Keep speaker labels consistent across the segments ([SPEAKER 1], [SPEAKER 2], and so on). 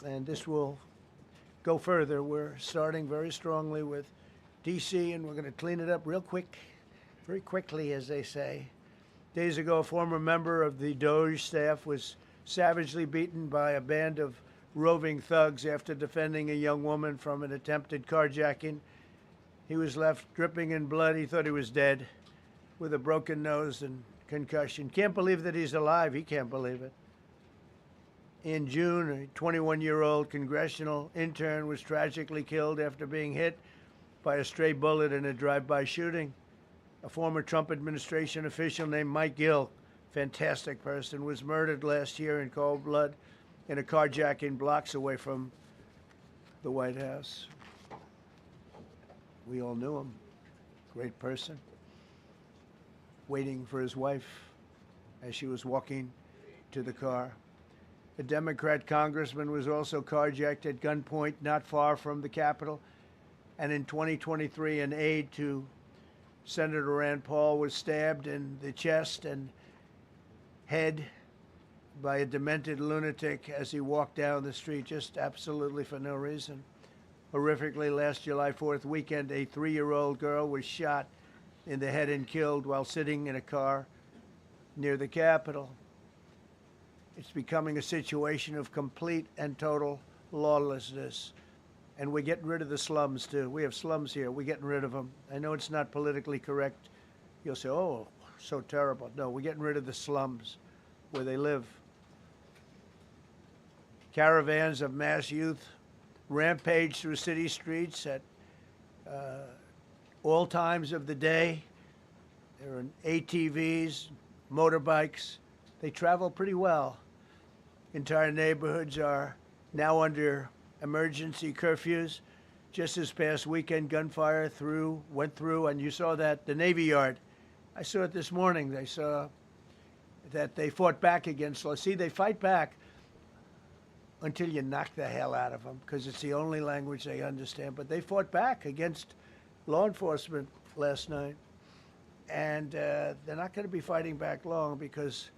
[SPEAKER 1] and this will go further. We're starting very strongly with D.C., and we're going to clean it up real quick, very quickly, as they say. Days ago, a former member of the DOJ staff was savagely beaten by a band of roving thugs after defending a young woman from an attempted carjacking. He was left dripping in blood. He thought he was dead, with a broken nose and concussion. Can't believe that he's alive. He can't believe it. In June, a 21-year-old congressional intern was tragically killed after being hit by a stray bullet in a drive-by shooting. A former Trump administration official named Mike Gill, fantastic person, was murdered last year in cold blood in a carjacking blocks away from the White House. We all knew him. Great person. Waiting for his wife as she was walking to the car. A Democrat congressman was also carjacked at gunpoint not far from the Capitol. And in 2023, an aide to Senator Rand Paul was stabbed in the chest and head by a demented lunatic as he walked down the street, just absolutely for no reason. Horrifically, last July 4th weekend, a 3-year-old girl was shot in the head and killed while sitting in a car near the Capitol. It's becoming a situation of complete and total lawlessness. And we're getting rid of the slums, too. We have slums here. We're getting rid of them. I know it's not politically correct. You'll say, oh, so terrible. No, we're getting rid of the slums where they live. Caravans of mass youth rampage through city streets at all times of the day. There are ATVs, motorbikes. They travel pretty well. Entire neighborhoods are now under emergency curfews. Just this past weekend, gunfire went through, and you saw that, the Navy Yard. I saw it this morning. They saw that they fought back against law. See, they fight back until you knock the hell out of them, because it's the only language they understand. But they fought back against law enforcement last night. And they're not going to be fighting back long, because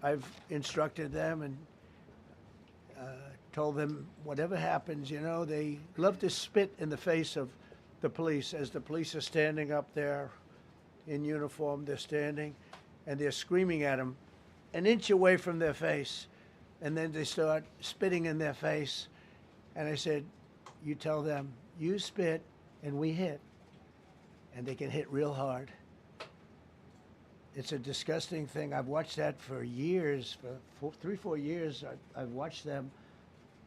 [SPEAKER 1] I've instructed them and told them whatever happens, you know, they love to spit in the face of the police as the police are standing up there in uniform. They're standing and they're screaming at them an inch away from their face. And then they start spitting in their face. And I said, you tell them, you spit and we hit. And they can hit real hard. It's a disgusting thing. I've watched that for years, for 3-4 years. I've watched them.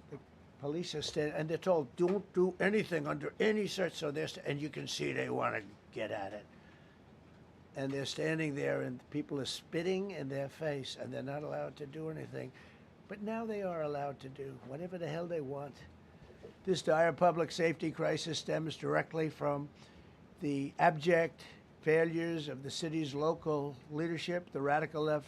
[SPEAKER 1] The police are standing, and they're told, don't do anything under any search. So and you can see they want to get at it. And they're standing there, and people are spitting in their face, and they're not allowed to do anything. But now they are allowed to do whatever the hell they want. This dire public safety crisis stems directly from the abject failures of the city's local leadership. The radical left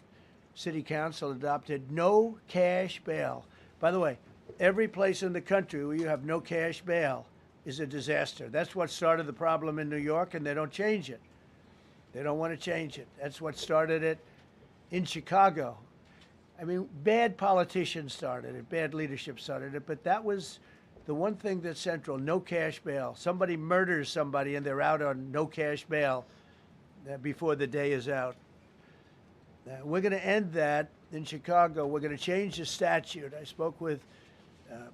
[SPEAKER 1] city council adopted no cash bail. By the way, every place in the country where you have no cash bail is a disaster. That's what started the problem in New York, and they don't change it. They don't want to change it. That's what started it in Chicago. I mean, bad politicians started it, bad leadership started it, but that was the one thing that's central, no cash bail. Somebody murders somebody and they're out on no cash bail before the day is out. We're going to end that in Chicago. We're going to change the statute. I spoke with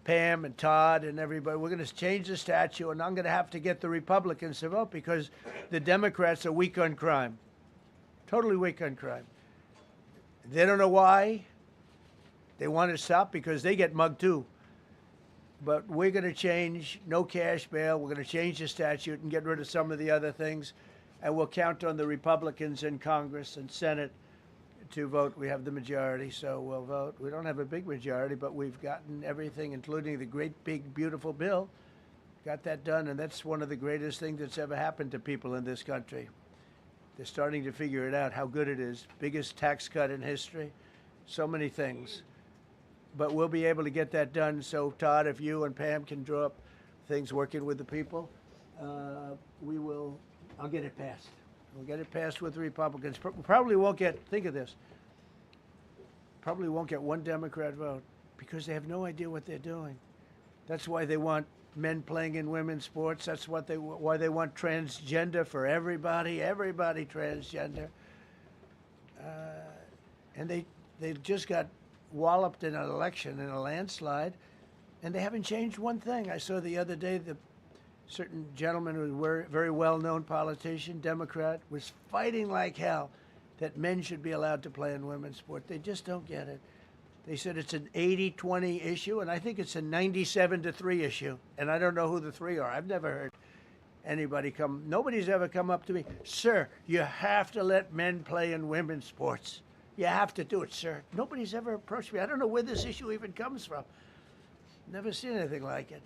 [SPEAKER 1] Pam and Todd and everybody. We're going to change the statute, and I'm going to have to get the Republicans to vote because the Democrats are weak on crime, totally weak on crime. They don't know why. They want to stop because they get mugged too. But we're going to change no cash bail. We're going to change the statute and get rid of some of the other things. And we'll count on the Republicans in Congress and Senate to vote. We have the majority, so we'll vote. We don't have a big majority, but we've gotten everything, including the great, big, beautiful bill. Got that done, and that's one of the greatest things that's ever happened to people in this country. They're starting to figure it out, how good it is. Biggest tax cut in history. So many things. But we'll be able to get that done. So, Todd, if you and Pam can draw up things working with the people, I'll get it passed. We'll get it passed with the Republicans. Probably won't get, think of this, probably won't get one Democrat vote. because they have no idea what they're doing. That's why they want men playing in women's sports. That's why they want transgender for everybody transgender. And they just got walloped in an election, in a landslide, and they haven't changed one thing. I saw the other day the certain gentleman who was a very well-known politician, Democrat, was fighting like hell that men should be allowed to play in women's sport. They just don't get it. They said it's an 80-20 issue, and I think it's a 97-3 issue. And I don't know who the three are. I've never heard anybody nobody's ever come up to me, sir, you have to let men play in women's sports. You have to do it, sir. Nobody's ever approached me. I don't know where this issue even comes from. Never seen anything like it.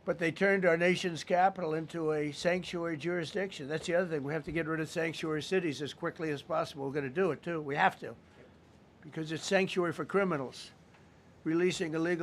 [SPEAKER 1] But they turned our nation's capital into a sanctuary jurisdiction. That's the other thing. We have to get rid of sanctuary cities as quickly as possible. We're going to do it, too. We have to. Because it's sanctuary for criminals, releasing illegal